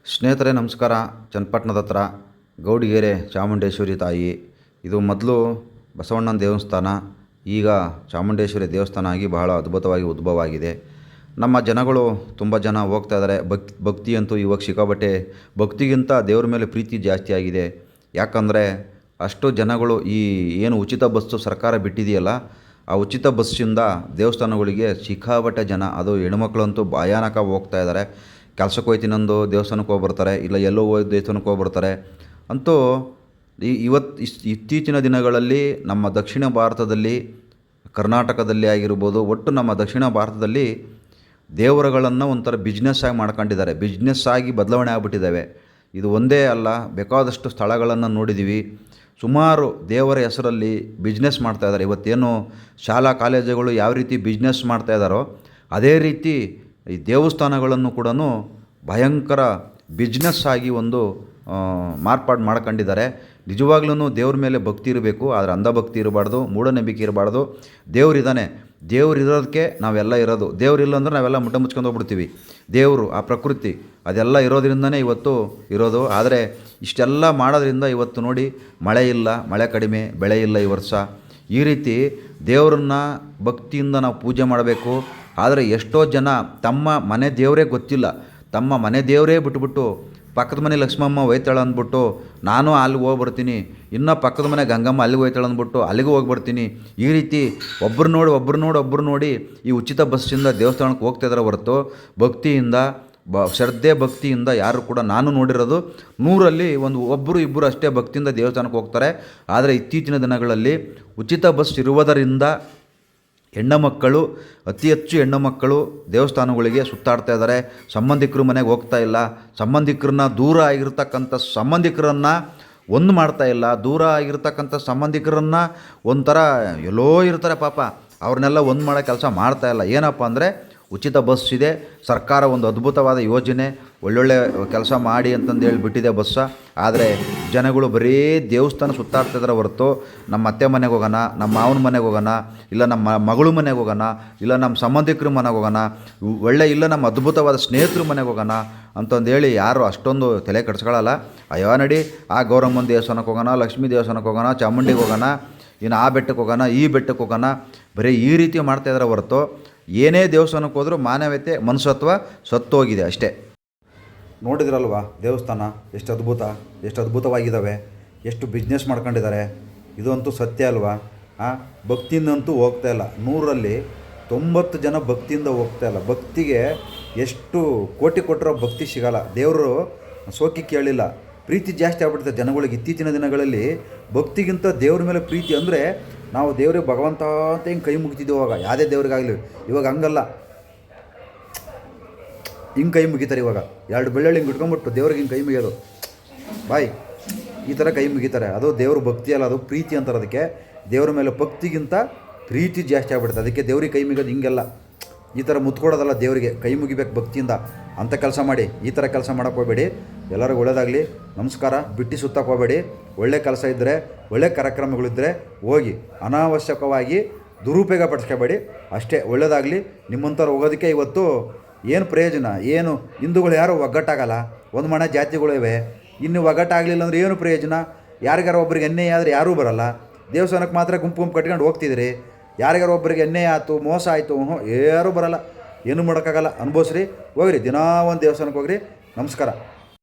ಸ್ನೇಹಿತರೆ ನಮಸ್ಕಾರ. ಚನ್ನಪಟ್ಟಣದ ಹತ್ರ ಗೌಡಿಗೆರೆ ಚಾಮುಂಡೇಶ್ವರಿ ತಾಯಿ. ಇದು ಮೊದಲು ಬಸವಣ್ಣನ ದೇವಸ್ಥಾನ, ಈಗ ಚಾಮುಂಡೇಶ್ವರಿ ದೇವಸ್ಥಾನ ಆಗಿ ಬಹಳ ಅದ್ಭುತವಾಗಿ ಉದ್ಭವ ಆಗಿದೆ. ನಮ್ಮ ಜನಗಳು ತುಂಬ ಜನ ಹೋಗ್ತಾ ಇದ್ದಾರೆ. ಭಕ್ತಿ ಅಂತೂ ಇವಾಗ ಸಿಕ್ಕಾಪಟ್ಟೆ, ಭಕ್ತಿಗಿಂತ ದೇವ್ರ ಮೇಲೆ ಪ್ರೀತಿ ಜಾಸ್ತಿ ಆಗಿದೆ. ಯಾಕಂದರೆ ಅಷ್ಟು ಜನಗಳು ಈ ಏನು ಉಚಿತ ಬಸ್ಸು ಸರ್ಕಾರ ಬಿಟ್ಟಿದೆಯಲ್ಲ, ಆ ಉಚಿತ ಬಸ್ಸಿಂದ ದೇವಸ್ಥಾನಗಳಿಗೆ ಸಿಕ್ಕಾಪಟ್ಟೆ ಜನ, ಅದು ಹೆಣ್ಮಕ್ಳಂತೂ ಭಯಾನಕ ಹೋಗ್ತಾ ಇದ್ದಾರೆ. ಕೆಲ್ಸಕ್ಕೆ ಹೋಗ್ತೀನಂದು ದೇವಸ್ಥಾನಕ್ಕೆ ಹೋಗ್ಬರ್ತಾರೆ, ಇಲ್ಲ ಎಲ್ಲೋ ಹೋಗಿ ದೇವಸ್ಥಾನಕ್ಕೆ ಹೋಗ್ಬರ್ತಾರೆ. ಅಂತೂ ಇತ್ತೀಚಿನ ದಿನಗಳಲ್ಲಿ ನಮ್ಮ ದಕ್ಷಿಣ ಭಾರತದಲ್ಲಿ, ಕರ್ನಾಟಕದಲ್ಲಿ ಆಗಿರ್ಬೋದು, ಒಟ್ಟು ನಮ್ಮ ದಕ್ಷಿಣ ಭಾರತದಲ್ಲಿ ದೇವರುಗಳನ್ನು ಒಂಥರ ಬಿಸ್ನೆಸ್ ಆಗಿ ಮಾಡ್ಕೊಂಡಿದ್ದಾರೆ. ಬಿಸ್ನೆಸ್ ಆಗಿ ಬದಲಾವಣೆ ಆಗಿಬಿಟ್ಟಿದ್ದಾವೆ. ಇದು ಒಂದೇ ಅಲ್ಲ, ಬೇಕಾದಷ್ಟು ಸ್ಥಳಗಳನ್ನು ನೋಡಿದ್ದೀವಿ. ಸುಮಾರು ದೇವರ ಹೆಸರಲ್ಲಿ ಬಿಸ್ನೆಸ್ ಮಾಡ್ತಾಯಿದ್ದಾರೆ. ಇವತ್ತೇನು ಶಾಲಾ ಕಾಲೇಜುಗಳು ಯಾವ ರೀತಿ ಬಿಸ್ನೆಸ್ ಮಾಡ್ತಾಯಿದ್ದಾರೋ, ಅದೇ ರೀತಿ ಈ ದೇವಸ್ಥಾನಗಳನ್ನು ಕೂಡ ಭಯಂಕರ ಬಿಸ್ನೆಸ್ ಆಗಿ ಒಂದು ಮಾರ್ಪಾಡು ಮಾಡ್ಕೊಂಡಿದ್ದಾರೆ. ನಿಜವಾಗ್ಲೂ ದೇವ್ರ ಮೇಲೆ ಭಕ್ತಿ ಇರಬೇಕು, ಆದರೆ ಅಂಧಭಕ್ತಿ ಇರಬಾರ್ದು, ಮೂಢನಂಬಿಕೆ ಇರಬಾರ್ದು. ದೇವರಿದ್ದಾನೆ, ದೇವ್ರಿರೋದಕ್ಕೆ ನಾವೆಲ್ಲ ಇರೋದು. ದೇವ್ರಿಲ್ಲ ಅಂದ್ರೆ ನಾವೆಲ್ಲ ಮುಚ್ಕೊಂಡು ಹೋಗ್ಬಿಡ್ತೀವಿ. ದೇವರು, ಆ ಪ್ರಕೃತಿ, ಅದೆಲ್ಲ ಇರೋದ್ರಿಂದನೇ ಇವತ್ತು ಇರೋದು. ಆದರೆ ಇಷ್ಟೆಲ್ಲ ಮಾಡೋದ್ರಿಂದ ಇವತ್ತು ನೋಡಿ, ಮಳೆ ಇಲ್ಲ, ಮಳೆ ಕಡಿಮೆ, ಬೆಳೆ ಇಲ್ಲ ಈ ವರ್ಷ. ಈ ರೀತಿ ದೇವರನ್ನ ಭಕ್ತಿಯಿಂದ ನಾವು ಪೂಜೆ ಮಾಡಬೇಕು. ಆದರೆ ಎಷ್ಟೋ ಜನ ತಮ್ಮ ಮನೆ ದೇವರೇ ಗೊತ್ತಿಲ್ಲ, ತಮ್ಮ ಮನೆ ದೇವರೇ ಬಿಟ್ಬಿಟ್ಟು ಪಕ್ಕದ ಮನೆ ಲಕ್ಷ್ಮಮ್ಮ ಹೋಯ್ತಾಳೆ ಅಂದ್ಬಿಟ್ಟು ನಾನು ಅಲ್ಲಿಗೆ ಹೋಗ್ಬರ್ತೀನಿ, ಇನ್ನೂ ಪಕ್ಕದ ಮನೆ ಗಂಗಮ್ಮ ಅಲ್ಲಿಗೆ ಹೋಯ್ತಾಳೆ ಅಂದ್ಬಿಟ್ಟು ಅಲ್ಲಿಗೆ ಹೋಗ್ಬರ್ತೀನಿ. ಈ ರೀತಿ ಒಬ್ಬರು ನೋಡಿ ಈ ಉಚಿತ ಬಸ್ಸಿಂದ ದೇವಸ್ಥಾನಕ್ಕೆ ಹೋಗ್ತಾಯಿದ್ದಾರೆ ಹೊರತು ಭಕ್ತಿಯಿಂದ, ಶ್ರದ್ಧೆ ಭಕ್ತಿಯಿಂದ ಯಾರು ಕೂಡ, ನಾನು ನೋಡಿರೋದು 100ರಲ್ಲಿ ಒಬ್ಬರು ಇಬ್ಬರು ಅಷ್ಟೇ ಭಕ್ತಿಯಿಂದ ದೇವಸ್ಥಾನಕ್ಕೆ ಹೋಗ್ತಾರೆ. ಆದರೆ ಇತ್ತೀಚಿನ ದಿನಗಳಲ್ಲಿ ಉಚಿತ ಬಸ್ ಇರುವುದರಿಂದ ಹೆಣ್ಣು ಮಕ್ಕಳು, ಅತಿ ಹೆಚ್ಚು ಹೆಣ್ಣು ಮಕ್ಕಳು ದೇವಸ್ಥಾನಗಳಿಗೆ ಸುತ್ತಾಡ್ತಾ ಇದ್ದಾರೆ. ಸಂಬಂಧಿಕರು ಮನೆಗೆ ಹೋಗ್ತಾ ಇಲ್ಲ, ಸಂಬಂಧಿಕರನ್ನ ದೂರ ಆಗಿರ್ತಕ್ಕಂಥ ಸಂಬಂಧಿಕರನ್ನು ಒಂದು ಮಾಡ್ತಾ ಇಲ್ಲ, ದೂರ ಆಗಿರ್ತಕ್ಕಂಥ ಸಂಬಂಧಿಕರನ್ನು ಒಂಥರ ಎಲ್ಲೋ ಇರ್ತಾರೆ ಪಾಪ, ಅವ್ರನ್ನೆಲ್ಲ ಒಂದು ಮಾಡೋ ಕೆಲಸ ಮಾಡ್ತಾಯಿಲ್ಲ. ಏನಪ್ಪ ಅಂದರೆ ಉಚಿತ ಬಸ್ ಇದೆ, ಸರ್ಕಾರ ಒಂದು ಅದ್ಭುತವಾದ ಯೋಜನೆ, ಒಳ್ಳೊಳ್ಳೆ ಕೆಲಸ ಮಾಡಿ ಅಂತಂದೇಳಿ ಬಿಟ್ಟಿದೆ ಬಸ್ಸ. ಆದರೆ ಜನಗಳು ಬರೀ ದೇವಸ್ಥಾನ ಸುತ್ತಾಡ್ತಿದ್ರೆ ಹೊರತು ನಮ್ಮ ಅತ್ತೆ ಮನೆಗೆ ಹೋಗೋಣ, ನಮ್ಮ ಮಾವನ ಮನೆಗೆ ಹೋಗೋಣ, ಇಲ್ಲ ನಮ್ಮ ಮಗಳು ಮನೆಗೆ ಹೋಗೋಣ, ಇಲ್ಲ ನಮ್ಮ ಸಂಬಂಧಿಕರ ಮನೆಗೆ ಹೋಗೋಣ, ಇಲ್ಲ ನಮ್ಮ ಅದ್ಭುತವಾದ ಸ್ನೇಹಿತರ ಮನೆಗೆ ಹೋಗೋಣ ಅಂತಂದೇಳಿ ಯಾರು ಅಷ್ಟೊಂದು ತಲೆ ಕೆಡಿಸ್ಕೊಳ್ಳಲ್ಲ. ಅಯ್ಯೋ ನಡಿ, ಆ ಗೌರಮ್ಮನ ದೇವಸ್ಥಾನಕ್ಕೆ ಹೋಗೋಣ, ಲಕ್ಷ್ಮೀ ದೇವಸ್ಥಾನಕ್ಕೆ ಹೋಗೋಣ, ಚಾಮುಂಡಿಗೆ ಹೋಗೋಣ, ಇನ್ನು ಆ ಬೆಟ್ಟಕ್ಕೆ ಹೋಗೋಣ, ಈ ಬೆಟ್ಟಕ್ಕೆ ಹೋಗೋಣ, ಬರೀ ಈ ರೀತಿ ಮಾಡ್ತಾಯಿದ್ರೆ ಹೊರತು ಏನೇ ದೇವಸ್ಥಾನಕ್ಕೆ ಹೋದರೂ ಮಾನವೀಯತೆ, ಮನುಷ್ಯತ್ವ ಸತ್ತೋಗಿದೆ ಅಷ್ಟೇ. ನೋಡಿದ್ರಲ್ವಾ ದೇವಸ್ಥಾನ ಎಷ್ಟು ಅದ್ಭುತವಾಗಿದ್ದಾವೆ, ಎಷ್ಟು ಬಿಸ್ನೆಸ್ ಮಾಡ್ಕೊಂಡಿದ್ದಾರೆ. ಇದಂತೂ ಸತ್ಯ ಅಲ್ವಾ? ಭಕ್ತಿಯಿಂದಂತೂ ಹೋಗ್ತಾ ಇಲ್ಲ. 100ರಲ್ಲಿ 90 ಜನ ಭಕ್ತಿಯಿಂದ ಹೋಗ್ತಾ ಇಲ್ಲ. ಭಕ್ತಿಗೆ ಎಷ್ಟು ಕೋಟಿ ಕೊಟ್ಟರೋ ಭಕ್ತಿ ಸಿಗಲ್ಲ. ದೇವರು ಸೋಕಿ ಕೇಳಿಲ್ಲ, ಪ್ರೀತಿ ಜಾಸ್ತಿ ಆಗ್ಬಿಡ್ತದೆ ಜನಗಳಿಗೆ. ಇತ್ತೀಚಿನ ದಿನಗಳಲ್ಲಿ ಭಕ್ತಿಗಿಂತ ದೇವ್ರ ಮೇಲೆ ಪ್ರೀತಿ. ಅಂದರೆ ನಾವು ದೇವ್ರಿಗೆ ಭಗವಂತ ಅಂತ ಹಿಂಗೆ ಕೈ ಮುಗಿತಿದ್ದೀವಿ. ಅವಾಗ ಯಾವುದೇ ದೇವ್ರಿಗಾಗಲಿ, ಇವಾಗ ಹಂಗಲ್ಲ, ಹಿಂಗೆ ಕೈ ಮುಗಿತಾರೆ. ಇವಾಗ 2 ಬೆಳ್ಳುಳ್ಳಿ ಹಿಂಗೆ ಇಟ್ಕೊಂಡ್ಬಿಟ್ಟು ದೇವ್ರಿಗೆ ಹಿಂಗೆ ಕೈ ಮುಗಿಯೋದು, ಬಾಯ್ ಈ ಥರ ಕೈ ಮುಗಿತಾರೆ. ಅದು ದೇವ್ರ ಭಕ್ತಿ ಅಲ್ಲ, ಅದು ಪ್ರೀತಿ ಅಂತಾರೆ. ಅದಕ್ಕೆ ದೇವ್ರ ಮೇಲೆ ಭಕ್ತಿಗಿಂತ ಪ್ರೀತಿ ಜಾಸ್ತಿ ಆಗ್ಬಿಡುತ್ತೆ. ಅದಕ್ಕೆ ದೇವ್ರಿಗೆ ಕೈ ಮುಗಿಯೋದು ಹಿಂಗೆಲ್ಲ, ಈ ಥರ ಮುತ್ಕೊಡೋದಲ್ಲ, ದೇವರಿಗೆ ಕೈ ಮುಗಿಬೇಕು ಭಕ್ತಿಯಿಂದ. ಅಂಥ ಕೆಲಸ ಮಾಡಿ, ಈ ಥರ ಕೆಲಸ ಮಾಡೋಕ್ಕೆ ಹೋಗಬೇಡಿ. ಎಲ್ಲರಿಗೂ ಒಳ್ಳೆಯದಾಗಲಿ. ನಮಸ್ಕಾರ. ಬಿಟ್ಟು ಸುತ್ತಕ್ಕೆ ಹೋಗಬೇಡಿ. ಒಳ್ಳೆ ಕೆಲಸ ಇದ್ದರೆ, ಒಳ್ಳೆ ಕಾರ್ಯಕ್ರಮಗಳಿದ್ದರೆ ಹೋಗಿ, ಅನಾವಶ್ಯಕವಾಗಿ ದುರುಪಯೋಗ ಪಡಿಸ್ಕೋಬೇಡಿ ಅಷ್ಟೇ. ಒಳ್ಳೆಯದಾಗಲಿ. ನಿಮ್ಮಂಥವ್ರು ಹೋಗೋದಕ್ಕೆ ಇವತ್ತು ಏನು ಪ್ರಯೋಜನ? ಏನು ಹಿಂದೂಗಳು ಯಾರು ಒಗ್ಗಟ್ಟಾಗಲ್ಲ, ಒಂದು ಮನೆ ಜಾತಿಗಳು ಇವೆ, ಇನ್ನು ಒಗ್ಗಟ್ಟಾಗಲಿಲ್ಲ ಅಂದರೆ ಏನು ಪ್ರಯೋಜನ? ಯಾರಿಗಾರ ಒಬ್ರಿಗೆ ಅನ್ಯಾಯ ಆದರೆ ಯಾರೂ ಬರೋಲ್ಲ. ದೇವಸ್ಥಾನಕ್ಕೆ ಮಾತ್ರ ಗುಂಪು ಕಟ್ಕೊಂಡು ಹೋಗ್ತಿದ್ರಿ. ಯಾರಿಗಾರ ಒಬ್ಬರಿಗೆ ಅನ್ಯಾಯ ಆಯಿತು, ಮೋಸ ಆಯಿತು, ಯಾರೂ ಬರೋಲ್ಲ. ಏನೂ ಮಾಡೋಕ್ಕಾಗಲ್ಲ. ಅನುಭವಿಸ್ರಿ, ಹೋಗ್ರಿ, ದಿನಾ ಒಂದು ದೇವಸ್ಥಾನಕ್ಕೆ ಹೋಗ್ರಿ. ನಮಸ್ಕಾರ.